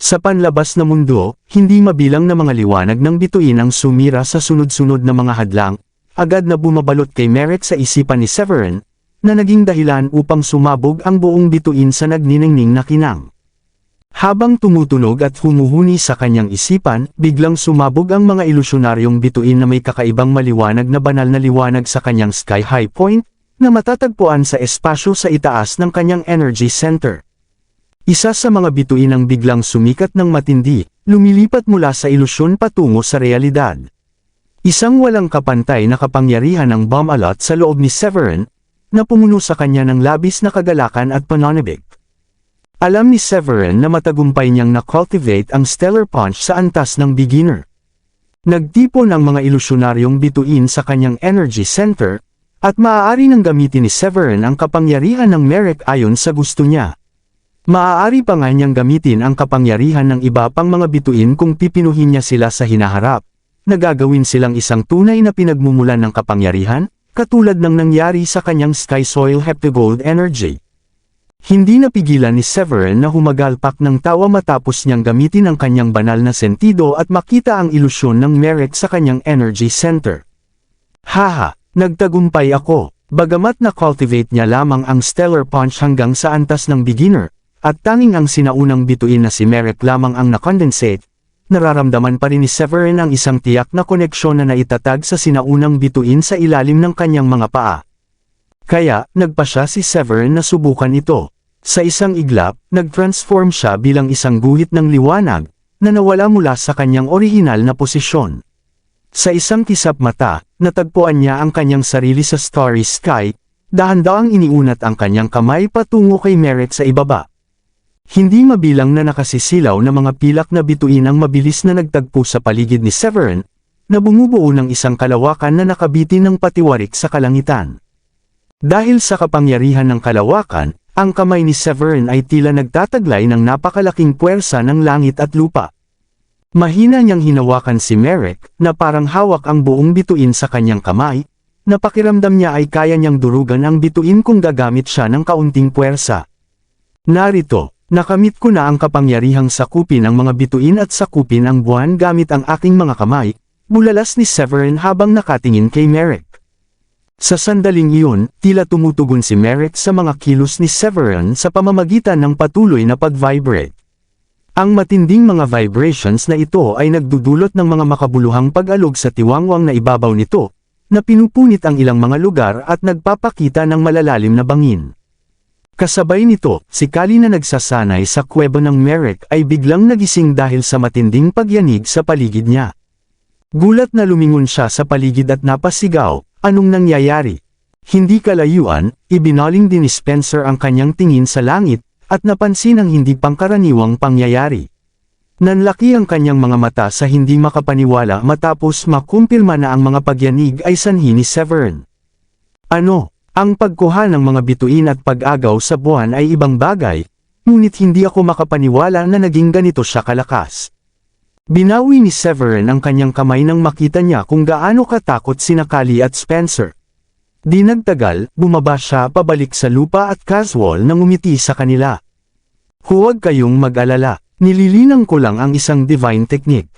S1: Sa panlabas na mundo, hindi mabilang na mga liwanag ng bituin ang sumira sa sunod-sunod na mga hadlang, agad na bumabalot kay Merek sa isipan ni Severin, na naging dahilan upang sumabog ang buong bituin sa nagniningning na kinang. Habang tumutunog at humuhuni sa kanyang isipan, biglang sumabog ang mga ilusyonaryong bituin na may kakaibang maliwanag na banal na liwanag sa kanyang sky-high point, na matatagpuan sa espasyo sa itaas ng kanyang energy center. Isa sa mga bituin ang biglang sumikat ng matindi, lumilipat mula sa ilusyon patungo sa realidad. Isang walang kapantay na kapangyarihan ng Bamalot sa loob ni Severin, na pumuno sa kanya ng labis na kagalakan at pananabik. Alam ni Severin na matagumpay niyang na-cultivate ang Stellar Punch sa antas ng beginner. Nagtipon ang mga ilusyonaryong bituin sa kanyang energy center, at maaari nang gamitin ni Severin ang kapangyarihan ng Merek ayon sa gusto niya. Maaari pa nga niyang gamitin ang kapangyarihan ng iba pang mga bituin kung pipinuhin niya sila sa hinaharap, na gagawin silang isang tunay na pinagmumulan ng kapangyarihan, katulad ng nangyari sa kanyang Sky Soil Heptagold Energy. Hindi napigilan ni Severin na humagalpak ng tawa matapos niyang gamitin ang kanyang banal na sentido at makita ang ilusyon ng Merek sa kanyang energy center. Haha, nagtagumpay ako, bagamat na-cultivate niya lamang ang Stellar Punch hanggang sa antas ng beginner, at tanging ang sinaunang bituin na si Merek lamang ang na-condensate, nararamdaman pa rin ni Severin ang isang tiyak na koneksyon na naitatag sa sinaunang bituin sa ilalim ng kanyang mga paa. Kaya, nagpa siya si Severin na subukan ito. Sa isang iglap, nag-transform siya bilang isang guhit ng liwanag, na nawala mula sa kanyang orihinal na posisyon. Sa isang kisap mata, natagpuan niya ang kanyang sarili sa starry sky, dahan-daang iniunat ang kanyang kamay patungo kay Merek sa ibaba. Hindi mabilang na nakasisilaw na mga pilak na bituin ang mabilis na nagtagpo sa paligid ni Severin, na bumubuo ng isang kalawakan na nakabitin ng patiwarik sa kalangitan. Dahil sa kapangyarihan ng kalawakan, ang kamay ni Severin ay tila nagtataglay ng napakalaking puwersa ng langit at lupa. Mahina niyang hinawakan si Merrick, na parang hawak ang buong bituin sa kanyang kamay, na pakiramdam niya ay kaya niyang durugan ang bituin kung gagamit siya ng kaunting puwersa. Narito, nakamit ko na ang kapangyarihang sakupin ang mga bituin at sakupin ang buwan gamit ang aking mga kamay, bulalas ni Severin habang nakatingin kay Merrick. Sa sandaling iyon, tila tumutugon si Merrick sa mga kilos ni Severin sa pamamagitan ng patuloy na pag-vibrate. Ang matinding mga vibrations na ito ay nagdudulot ng mga makabuluhang pag-alog sa tiwangwang na ibabaw nito, na pinupunit ang ilang mga lugar at nagpapakita ng malalalim na bangin. Kasabay nito, si Kali na nagsasanay sa kuweba ng Merrick ay biglang nagising dahil sa matinding pagyanig sa paligid niya. Gulat na lumingon siya sa paligid at napasigaw, anong nangyayari? Hindi kalayuan, ibinaling din ni Spencer ang kanyang tingin sa langit, at napansin ang hindi pangkaraniwang pangyayari. Nanlaki ang kanyang mga mata sa hindi makapaniwala matapos makumpirma na ang mga pagyanig ay sanhi ni Severin. Ano? Ang pagkuha ng mga bituin at pag-agaw sa buwan ay ibang bagay, ngunit hindi ako makapaniwala na naging ganito siya kalakas. Binawi ni Severin ang kanyang kamay nang makita niya kung gaano katakot sina Kali at Spencer. Di nagtagal, bumaba siya pabalik sa lupa at casual nang umiti sa kanila. Huwag kayong mag-alala, nililinang ko lang ang isang divine technique.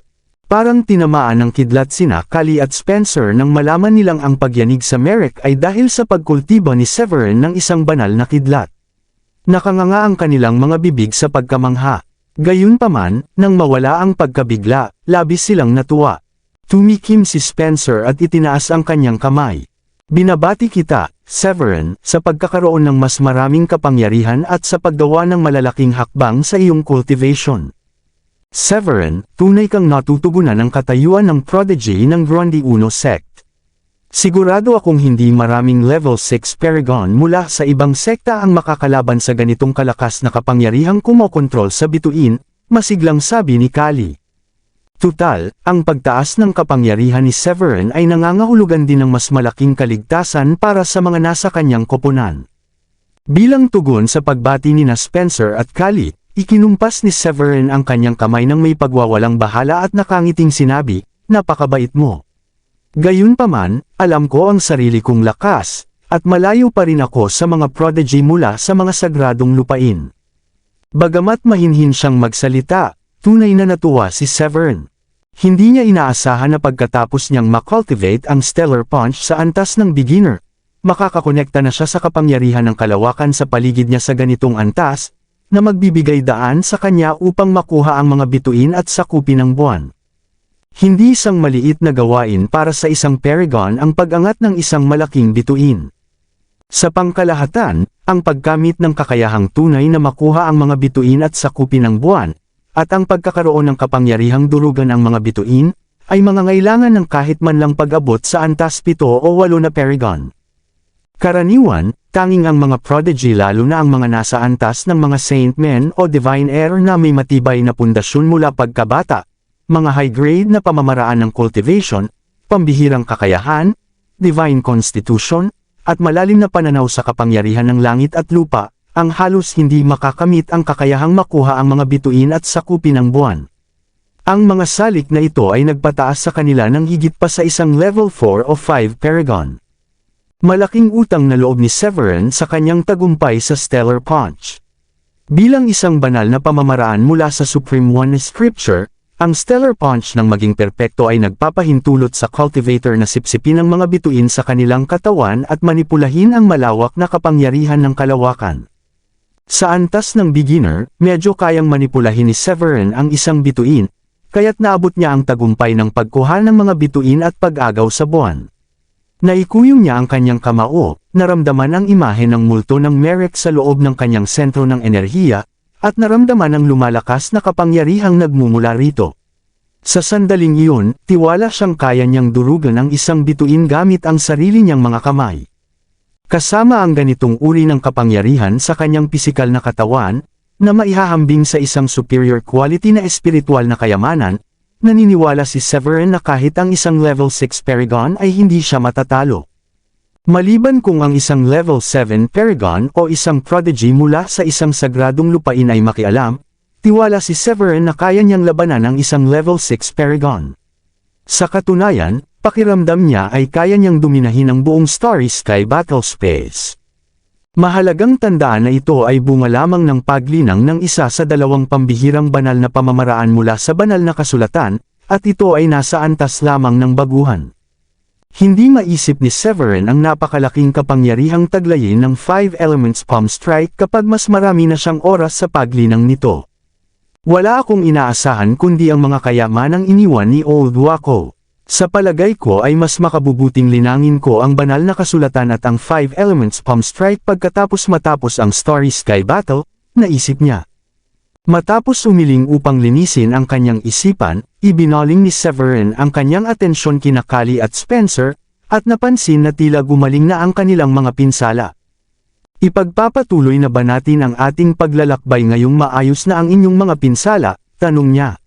S1: Parang tinamaan ng kidlat sina Kali at Spencer nang malaman nilang ang pagyanig sa Merrick ay dahil sa pagkultibo ni Severin ng isang banal na kidlat. Nakanganga ang kanilang mga bibig sa pagkamangha. Gayunpaman, nang mawala ang pagkabigla, labis silang natuwa. Tumikim si Spencer at itinaas ang kanyang kamay. Binabati kita, Severin, sa pagkakaroon ng mas maraming kapangyarihan at sa paggawa ng malalaking hakbang sa iyong cultivation. Severin, tunay kang natutugunan ng katayuan ng prodigy ng Grundy Uno sect. Sigurado akong hindi maraming level 6 paragon mula sa ibang sekta ang makakalaban sa ganitong kalakas na kapangyarihang kumokontrol sa bituin, masiglang sabi ni Kali. Tutal, ang pagtaas ng kapangyarihan ni Severin ay nangangahulugan din ng mas malaking kaligtasan para sa mga nasa kanyang koponan. Bilang tugon sa pagbati ni Spencer at Kali, ikinumpas ni Severin ang kanyang kamay ng may pagwawalang bahala at nakangiting sinabi, napakabait mo. Gayunpaman, alam ko ang sarili kong lakas, at malayo pa rin ako sa mga prodigy mula sa mga sagradong lupain. Bagamat mahinhin siyang magsalita, tunay na natuwa si Severin. Hindi niya inaasahan na pagkatapos niyang makultivate ang Stellar Punch sa antas ng beginner, makakakonekta na siya sa kapangyarihan ng kalawakan sa paligid niya sa ganitong antas, na magbibigay daan sa kanya upang makuha ang mga bituin at sakupin ng buwan. Hindi isang maliit na gawain para sa isang paragon ang pag-angat ng isang malaking bituin. Sa pangkalahatan, ang pagkamit ng kakayahang tunay na makuha ang mga bituin at sakupin ng buwan, at ang pagkakaroon ng kapangyarihang durugan ang mga bituin, ay mangangailangan ng kahit man lang pag-abot sa antas 7 o 8 na paragon. Karaniwan, tanging ang mga prodigy lalo na ang mga nasa antas ng mga saint men o divine heir na may matibay na pundasyon mula pagkabata, mga high-grade na pamamaraan ng cultivation, pambihirang kakayahan, divine constitution, at malalim na pananaw sa kapangyarihan ng langit at lupa, ang halos hindi makakamit ang kakayahang makuha ang mga bituin at sakupin ng buwan. Ang mga salik na ito ay nagpataas sa kanila ng higit pa sa isang level 4 o 5 paragon. Malaking utang na loob ni Severin sa kanyang tagumpay sa Stellar Punch. Bilang isang banal na pamamaraan mula sa Supreme One Scripture, ang Stellar Punch nang maging perpekto ay nagpapahintulot sa cultivator na sipsipin ang mga bituin sa kanilang katawan at manipulahin ang malawak na kapangyarihan ng kalawakan. Sa antas ng beginner, medyo kayang manipulahin ni Severin ang isang bituin, kaya't naabot niya ang tagumpay ng pagkuha ng mga bituin at pag-agaw sa buwan. Naikuyong niya ang kanyang kamao, naramdaman ang imahe ng multo ng Merrick sa loob ng kanyang sentro ng enerhiya, at naramdaman ang lumalakas na kapangyarihang nagmumula rito. Sa sandaling iyon, tiwala siyang kaya niyang durugan ang isang bituin gamit ang sarili niyang mga kamay. Kasama ang ganitong uri ng kapangyarihan sa kanyang pisikal na katawan, na maihahambing sa isang superior quality na espiritual na kayamanan, naniniwala si Severin na kahit ang isang level 6 Paragon ay hindi siya matatalo. Maliban kung ang isang level 7 Paragon o isang prodigy mula sa isang sagradong lupain ay makialam, tiwala si Severin na kaya niyang labanan ang isang level 6 Paragon. Sa katunayan, pakiramdam niya ay kaya niyang dominahin ang buong Starry Sky battle space. Mahalagang tandaan na ito ay bunga lamang ng paglinang ng isa sa dalawang pambihirang banal na pamamaraan mula sa banal na kasulatan, at ito ay nasa antas lamang ng baguhan. Hindi maisip ni Severin ang napakalaking kapangyarihang taglayin ng 5 Elements Palm Strike kapag mas marami na siyang oras sa paglinang nito. Wala akong inaasahan kundi ang mga kayamanang iniwan ni Old Wako. Sa palagay ko ay mas makabubuting linangin ko ang banal na kasulatan at ang 5 Elements Palm Strike pagkatapos matapos ang Starry Sky Battle, naisip niya. Matapos umiling upang linisin ang kanyang isipan, ibinaling ni Severin ang kanyang atensyon kina Kali at Spencer, at napansin na tila gumaling na ang kanilang mga pinsala. Ipagpapatuloy na ba natin ang ating paglalakbay ngayong maayos na ang inyong mga pinsala? Tanong niya.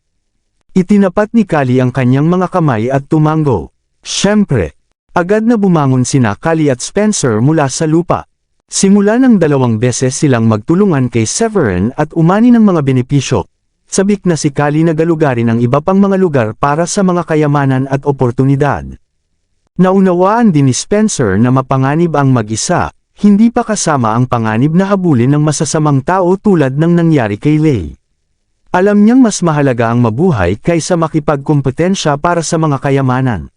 S1: Itinapat ni Kali ang kanyang mga kamay at tumango. Siyempre. Agad na bumangon sina Kali at Spencer mula sa lupa. Simula ng 2 beses silang magtulungan kay Severin at umani ng mga benepisyo. Sabik na si Kali na galugarin ang iba pang mga lugar para sa mga kayamanan at oportunidad. Naunawaan din ni Spencer na mapanganib ang mag-isa, hindi pa kasama ang panganib na habulin ng masasamang tao tulad ng nangyari kay Lei. Alam niyang mas mahalaga ang mabuhay kaysa makipagkompetensya para sa mga kayamanan.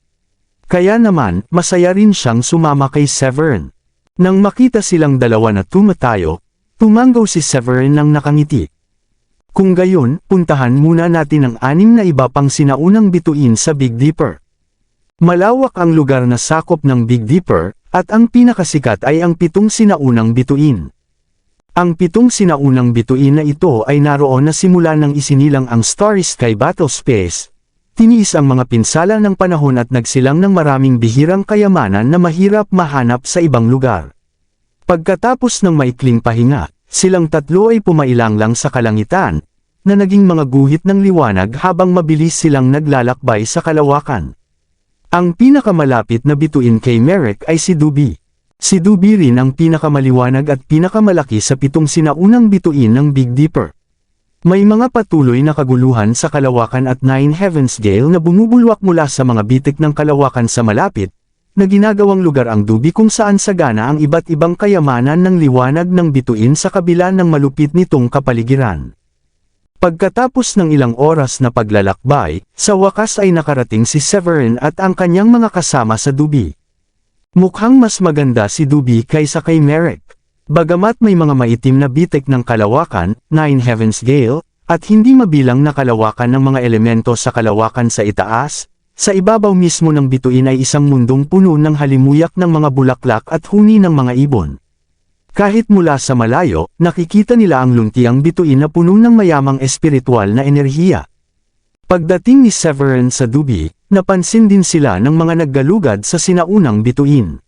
S1: Kaya naman, masaya rin siyang sumama kay Severin. Nang makita silang dalawa na tumatayo, tumanggaw si Severin ng nakangiti. Kung gayon, puntahan muna natin ang 6 na iba pang sinaunang bituin sa Big Dipper. Malawak ang lugar na sakop ng Big Dipper, at ang pinakasikat ay ang 7 sinaunang bituin. Ang 7 sinaunang bituin na ito ay naroon na simula nang isinilang ang Starry Sky Battle Space. Tiniis ang mga pinsala ng panahon at nagsilang ng maraming bihirang kayamanan na mahirap mahanap sa ibang lugar. Pagkatapos ng maikling pahinga, silang tatlo ay pumailang lang sa kalangitan, na naging mga guhit ng liwanag habang mabilis silang naglalakbay sa kalawakan. Ang pinakamalapit na bituin kay Merrick ay si Duby. Si Duby rin ang pinakamaliwanag at pinakamalaki sa 7 sinaunang bituin ng Big Dipper. May mga patuloy na kaguluhan sa kalawakan at 9 Heavens Gale na bumubulwak mula sa mga bitik ng kalawakan sa malapit, na ginagawang lugar ang Duby kung saan sagana ang iba't ibang kayamanan ng liwanag ng bituin sa kabila ng malupit nitong kapaligiran. Pagkatapos ng ilang oras na paglalakbay, sa wakas ay nakarating si Severin at ang kanyang mga kasama sa Duby. Mukhang mas maganda si Duby kaysa kay Merrick. Bagamat may mga maitim na bitik ng kalawakan, 9 Heavens Gale, at hindi mabilang na kalawakan ng mga elemento sa kalawakan sa itaas, sa ibabaw mismo ng bituin ay isang mundong puno ng halimuyak ng mga bulaklak at huni ng mga ibon. Kahit mula sa malayo, nakikita nila ang luntiang bituin na puno ng mayamang espiritual na enerhiya. Pagdating ni Severin sa Duby, napansin din sila ng mga naggalugad sa sinaunang bituin.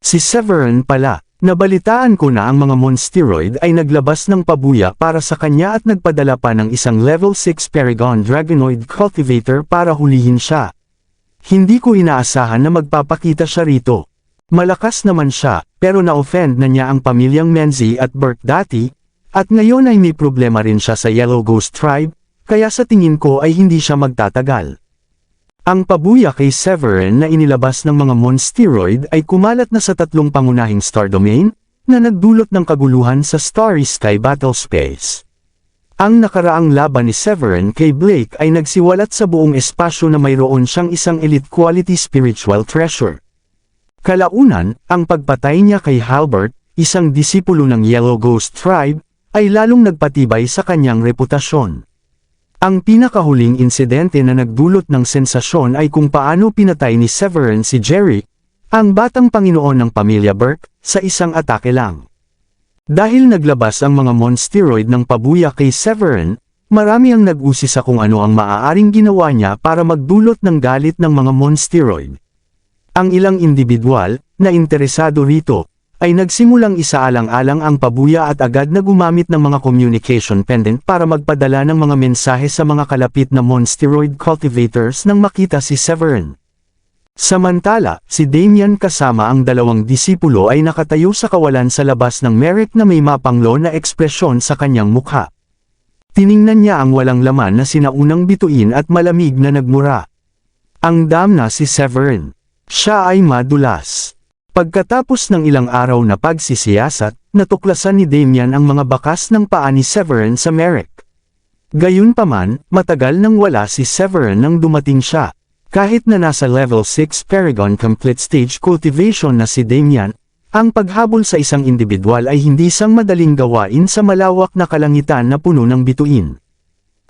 S1: Si Severin pala, nabalitaan ko na ang mga monsteroid ay naglabas ng pabuya para sa kanya at nagpadala pa ng isang level 6 Paragon Dragonoid Cultivator para hulihin siya. Hindi ko inaasahan na magpapakita siya rito. Malakas naman siya, pero na-offend na niya ang pamilyang Menzi at Burke dati, at ngayon ay may problema rin siya sa Yellow Ghost Tribe, kaya sa tingin ko ay hindi siya magtatagal. Ang pabuya kay Severin na inilabas ng mga monsteroid ay kumalat na sa 3 pangunahing star domain, na nagdulot ng kaguluhan sa Starry Sky Battle Space. Ang nakaraang laban ni Severin kay Blake ay nagsiwalat sa buong espasyo na mayroon siyang isang elite quality spiritual treasure. Kalaunan, ang pagpatay niya kay Halbert, isang disipulo ng Yellow Ghost Tribe, ay lalong nagpatibay sa kanyang reputasyon. Ang pinakahuling insidente na nagdulot ng sensasyon ay kung paano pinatay ni Severin si Jerry, ang batang Panginoon ng pamilya Burke, sa isang atake lang. Dahil naglabas ang mga monsteroid ng pabuya kay Severin, marami ang nag-usi sa kung ano ang maaaring ginawa niya para magdulot ng galit ng mga monsteroid. Ang ilang individual, na interesado rito, ay nagsimulang isaalang-alang ang pabuya at agad na gumamit ng mga communication pendant para magpadala ng mga mensahe sa mga kalapit na monsteroid cultivators nang makita si Severin. Samantala, si Damian kasama ang dalawang disipulo ay nakatayo sa kawalan sa labas ng Merrick na may mapanglo na ekspresyon sa kanyang mukha. Tiningnan niya ang walang laman na sinaunang bituin at malamig na nagmura. Ang damna si Severin. Siya ay madulas. Pagkatapos ng ilang araw na pagsisiyasat, natuklasan ni Damian ang mga bakas ng paa ni Severin sa Merrick. Gayunpaman, matagal nang wala si Severin nang dumating siya. Kahit na nasa level 6 Paragon Complete Stage Cultivation na si Damian, ang paghabol sa isang individual ay hindi sang madaling gawain sa malawak na kalangitan na puno ng bituin.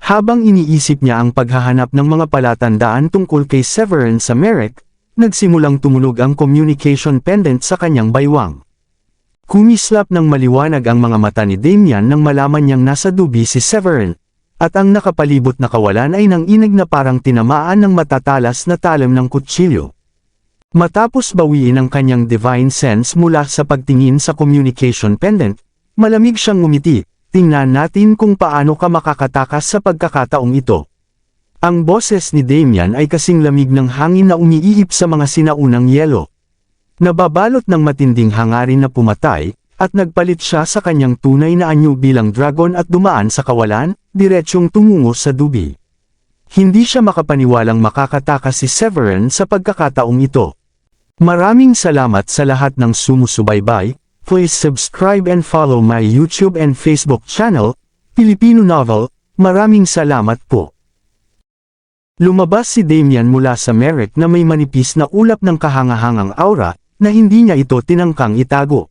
S1: Habang iniisip niya ang paghahanap ng mga palatandaan tungkol kay Severin sa Merrick, nagsimulang tumunog ang communication pendant sa kanyang baywang. Kumislap ng maliwanag ang mga mata ni Damian nang malaman niyang nasa dubi si Severin, at ang nakapalibot na kawalan ay nanginig na parang tinamaan ng matatalas na talim ng kutsilyo. Matapos bawiin ang kanyang divine sense mula sa pagtingin sa communication pendant, malamig siyang ngumiti. Tingnan natin kung paano ka makakatakas sa pagkakataong ito. Ang boses ni Damian ay kasing lamig ng hangin na umiihip sa mga sinaunang yelo. Nababalot ng matinding hangarin na pumatay, at nagpalit siya sa kanyang tunay na anyo bilang dragon at dumaan sa kawalan, diretsyong tungo sa dubi. Hindi siya makapaniwalang makakatakas si Severin sa pagkakataong ito. Maraming salamat sa lahat ng sumusubaybay. Please subscribe and follow my YouTube and Facebook channel, Filipino Novel. Maraming salamat po. Lumabas si Damian mula sa Merrick na may manipis na ulap ng kahangahangang aura, na hindi niya ito tinangkang itago.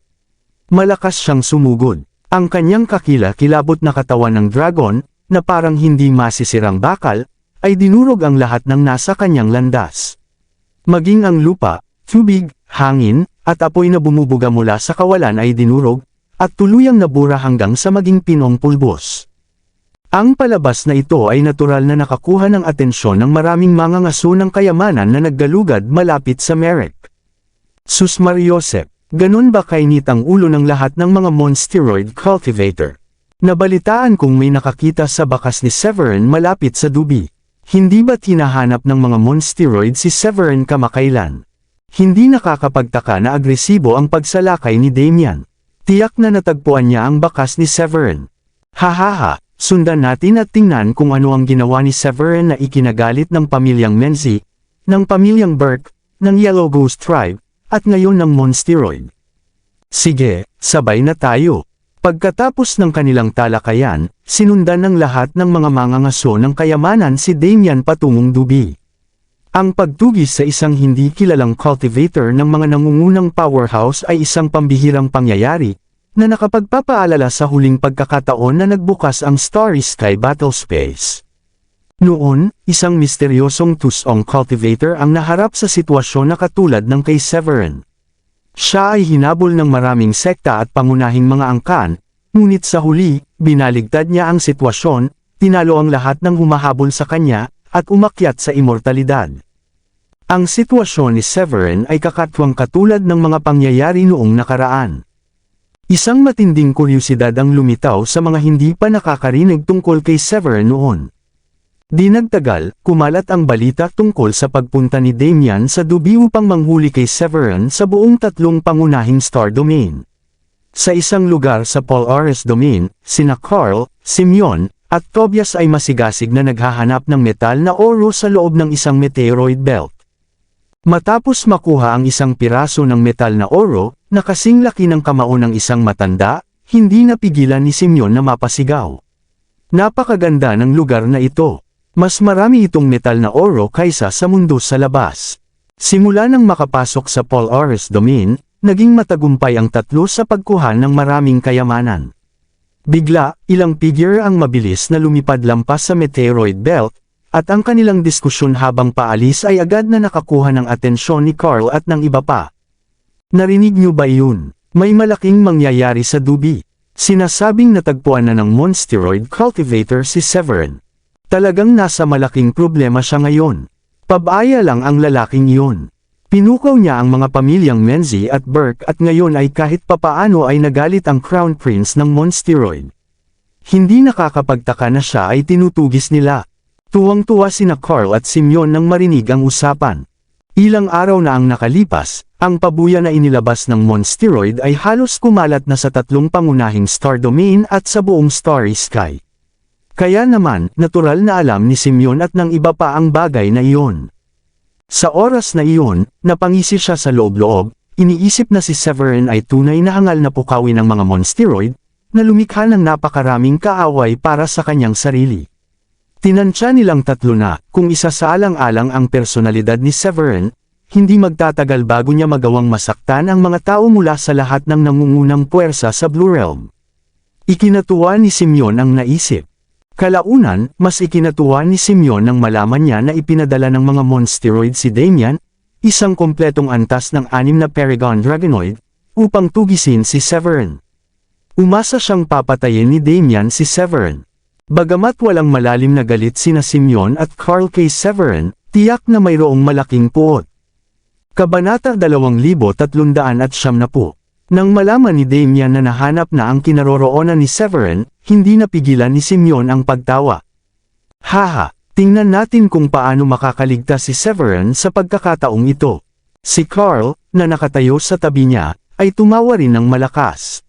S1: Malakas siyang sumugod. Ang kanyang kakila-kilabot na katawan ng dragon, na parang hindi masisirang bakal, ay dinurog ang lahat ng nasa kanyang landas. Maging ang lupa, tubig, hangin, at apoy na bumubuga mula sa kawalan ay dinurog, at tuluyang nabura hanggang sa maging pinong pulbos. Ang palabas na ito ay natural na nakakuha ng atensyon ng maraming mga ngaso ng kayamanan na naggalugad malapit sa Merrick. Sus Mariosep, ganun ba kainit ang ulo ng lahat ng mga monsteroid cultivator? Nabalitaan kong may nakakita sa bakas ni Severin malapit sa dubi. Hindi ba't hinahanap ng mga monsteroid si Severin kamakailan? Hindi nakakapagtaka na agresibo ang pagsalakay ni Damian. Tiyak na natagpuan niya ang bakas ni Severin. Hahaha, sundan natin at tingnan kung ano ang ginawa ni Severin na ikinagalit ng pamilyang Menzi, ng pamilyang Burke, ng Yellow Ghost Tribe, at ngayon ng monsteroid. Sige, sabay na tayo. Pagkatapos ng kanilang talakayan, sinundan ng lahat ng mga mangangaso ng kayamanan si Damian patungong dubi. Ang pagtugis sa isang hindi kilalang cultivator ng mga nangungunang powerhouse ay isang pambihirang pangyayari, na nakapagpapaalala sa huling pagkakataon na nagbukas ang Starry Sky Battle Space. Noon, isang misteryosong tusong cultivator ang naharap sa sitwasyon na katulad ng kay Severin. Siya ay hinabol ng maraming sekta at pangunahing mga angkan, ngunit sa huli, binaligtad niya ang sitwasyon, tinalo ang lahat ng humahabol sa kanya, at umakyat sa immortalidad. Ang sitwasyon ni Severin ay kakatwang katulad ng mga pangyayari noong nakaraan. Isang matinding kuryosidad ang lumitaw sa mga hindi pa nakakarinig tungkol kay Severin noon. Di nagtagal, kumalat ang balita tungkol sa pagpunta ni Damian sa dubi upang manghuli kay Severin sa buong tatlong pangunahing star domain. Sa isang lugar sa Polaris Domain, sina Carl, Simeon, at Tobias ay masigasig na naghahanap ng metal na oro sa loob ng isang meteoroid belt. Matapos makuha ang isang piraso ng metal na oro, na kasing laki ng kamao ng isang matanda, hindi napigilan ni Simeon na mapasigaw. Napakaganda ng lugar na ito. Mas marami itong metal na oro kaysa sa mundo sa labas. Simula nang makapasok sa Polaris Domain, naging matagumpay ang tatlo sa pagkuha ng maraming kayamanan. Bigla, ilang figure ang mabilis na lumipad lampas sa meteoroid belt, at ang kanilang diskusyon habang paalis ay agad na nakakuha ng atensyon ni Carl at ng iba pa. Narinig niyo ba yun? May malaking mangyayari sa dubi. Sinasabing natagpuan na ng monsteroid cultivator si Severin. Talagang nasa malaking problema siya ngayon. Pabaya lang ang lalaking iyon. Pinukaw niya ang mga pamilyang Menzi at Burke at ngayon ay kahit papaano ay nagalit ang Crown Prince ng Monsteroid. Hindi nakakapagtaka na siya ay tinutugis nila. Tuwang-tuwa sina Carl at Simeon nang marinig ang usapan. Ilang araw na ang nakalipas, ang pabuya na inilabas ng Monsteroid ay halos kumalat na sa 3 pangunahing star domain at sa buong Starry Sky. Kaya naman, natural na alam ni Simeon at ng iba pa ang bagay na iyon. Sa oras na iyon, napangisi siya sa loob-loob, iniisip na si Severin ay tunay na hangal na pukawin ng mga Monsteroid, na lumikha ng napakaraming kaaway para sa kanyang sarili. Tinansya nilang tatlo na, kung isasaalang-alang ang personalidad ni Severin, hindi magtatagal bago niya magawang masaktan ang mga tao mula sa lahat ng nangungunang puwersa sa Blue Realm. Ikinatuwa ni Simeon ang naisip. Kalaunan, mas ikinatuwa ni Simeon nang malaman niya na ipinadala ng mga Monsteroid si Damian, isang kompletong antas ng 6 na Paragon Dragonoid, upang tugisin si Severin. Umasa siyang papatayin ni Damian si Severin. Bagamat walang malalim na galit sina Simeon at Carl kay Severin, tiyak na mayroong malaking puot. Kabanata 2370. Nang malaman ni Damian na nahanap na ang kinaroroonan ni Severin, hindi napigilan ni Simeon ang pagtawa. Haha, tingnan natin kung paano makakaligtas si Severin sa pagkakataong ito. Si Carl, na nakatayo sa tabi niya, ay tumawa rin ng malakas.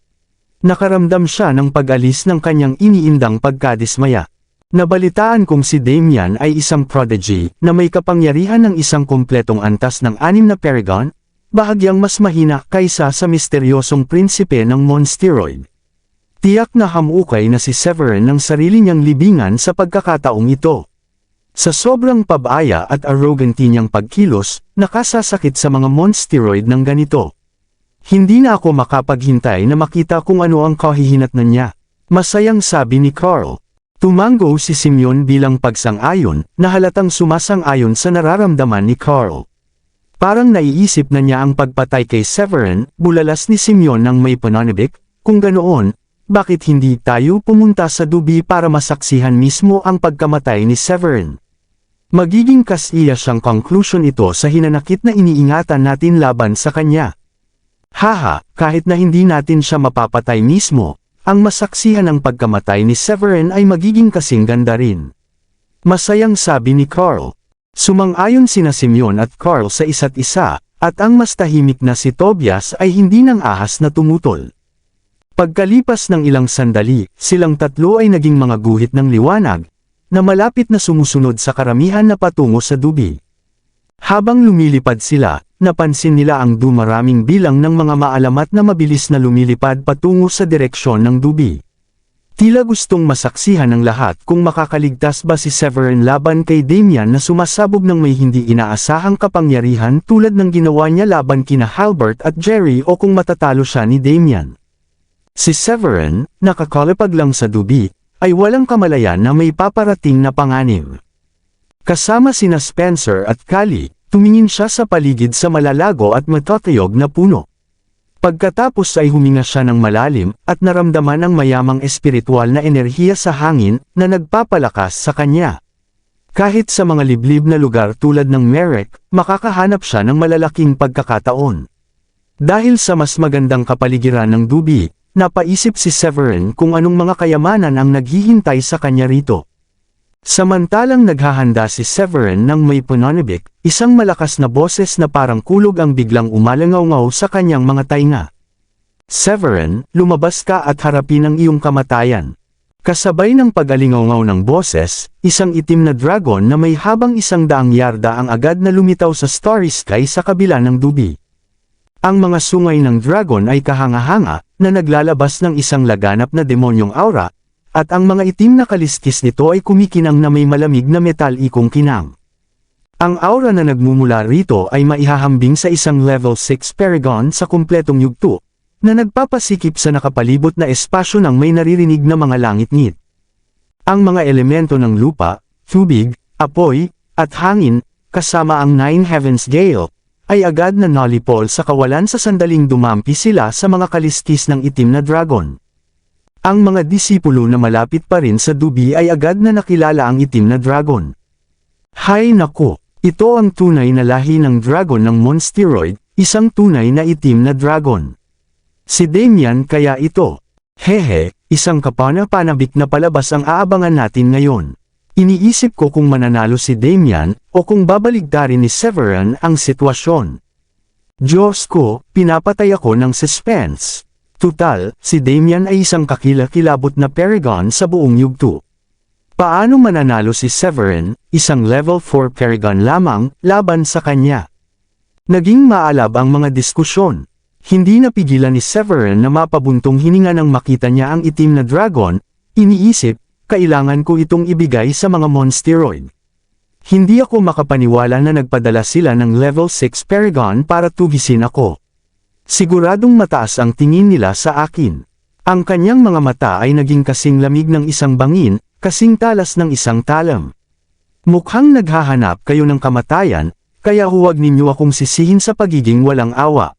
S1: Nakaramdam siya ng pag-alis ng kanyang iniindang pagkadismaya. Nabalitaan kong si Damian ay isang prodigy na may kapangyarihan ng isang kompletong antas ng 6 na Paragon, bahagyang mas mahina kaysa sa misteryosong prinsipe ng Monsteroid. Tiyak na hamukay na si Severin ng sarili niyang libingan sa pagkakataong ito. Sa sobrang pabaya at arrogancy niyang pagkilos, nakasasakit sa mga Monsteroid ng ganito. Hindi na ako makapaghintay na makita kung ano ang kahihinatnan niya. Masayang sabi ni Carl. Tumango si Simeon bilang pagsang-ayon, na halatang sumasang-ayon sa nararamdaman ni Carl. Parang naiisip na niya ang pagpatay kay Severin, bulalas ni Simeon ng may pananabik, kung ganoon, bakit hindi tayo pumunta sa Dubi para masaksihan mismo ang pagkamatay ni Severin? Magiging kasiya siyang conclusion ito sa hinanakit na iniingatan natin laban sa kanya. Haha, kahit na hindi natin siya mapapatay mismo, ang masaksihan ng pagkamatay ni Severin ay magiging kasing ganda rin. Masayang sabi ni Carl. Sumang-ayon sina Simeon at Carl sa isa't isa, at ang mas tahimik na si Tobias ay hindi nang ahas na tumutol. Pagkalipas ng ilang sandali, silang tatlo ay naging mga guhit ng liwanag, na malapit na sumusunod sa karamihan na patungo sa Dubi. Habang lumilipad sila, napansin nila ang dumaraming bilang ng mga maalamat na mabilis na lumilipad patungo sa direksyon ng Dubi. Tila gustong masaksihan ng lahat kung makakaligtas ba si Severin laban kay Damian na sumasabog ng may hindi inaasahang kapangyarihan tulad ng ginawa niya laban kina Halbert at Jerry o kung matatalo siya ni Damian. Si Severin, nakakalipag lang sa Dubi, ay walang kamalayan na may paparating na panganib. Kasama sina Spencer at Callie, tumingin siya sa paligid sa malalago at matatayog na puno. Pagkatapos ay huminga siya ng malalim, at naramdaman ang mayamang espiritual na enerhiya sa hangin, na nagpapalakas sa kanya. Kahit sa mga liblib na lugar tulad ng Merek, makakahanap siya ng malalaking pagkakataon. Dahil sa mas magandang kapaligiran ng Dubi, napaisip si Severin kung anong mga kayamanan ang naghihintay sa kanya rito. Samantalang naghahanda si Severin ng may pananabik, isang malakas na boses na parang kulog ang biglang umalangaw-ngaw sa kanyang mga tainga. Severin, lumabas ka at harapin ang iyong kamatayan. Kasabay ng pag-alingaw-ngaw ng boses, isang itim na dragon na may habang 100 yarda ang agad na lumitaw sa Starry Sky sa kabila ng Dubi. Ang mga sungay ng dragon ay kahanga-hanga, na naglalabas ng isang laganap na demonyong aura, at ang mga itim na kaliskis nito ay kumikinang na may malamig na metalikong kinang. Ang aura na nagmumula rito ay maihahambing sa isang level 6 Paragon sa kumpletong yugto, na nagpapasikip sa nakapalibot na espasyo ng may naririnig na mga langit-ngit. Ang mga elemento ng lupa, tubig, apoy, at hangin, kasama ang 9 Heavens Gale, ay agad na nalipol sa kawalan sa sandaling dumampi sila sa mga kaliskis ng itim na dragon. Ang mga disipulo na malapit pa rin sa Dubi ay agad na nakilala ang itim na dragon. Hay nako, Ito ang tunay na lahi ng dragon ng Monsteroid, isang tunay na itim na dragon. Si Damian kaya ito. Hehe, isang kapana-panabik na palabas ang aabangan natin ngayon. Iniisip ko kung mananalo si Damian, o kung babaligtarin ni Severin ang sitwasyon. Diyos ko, pinapatay ako ng suspense. Tutal, si Damian ay isang kakilakilabot na Paragon sa buong yugto. Paano mananalo si Severin, isang level 4 Paragon lamang, laban sa kanya? Naging maalab ang mga diskusyon. Hindi napigilan ni Severin na mapabuntong hininga nang makita niya ang itim na dragon, iniisip, kailangan ko itong ibigay sa mga Monsteroid. Hindi ako makapaniwala na nagpadala sila ng level 6 Paragon para tugisin ako. Siguradong mataas ang tingin nila sa akin. Ang kanyang mga mata ay naging kasing lamig ng isang bangin, kasing talas ng isang talam. Mukhang naghahanap kayo ng kamatayan, kaya huwag ninyo akong sisihin sa pagiging walang awa.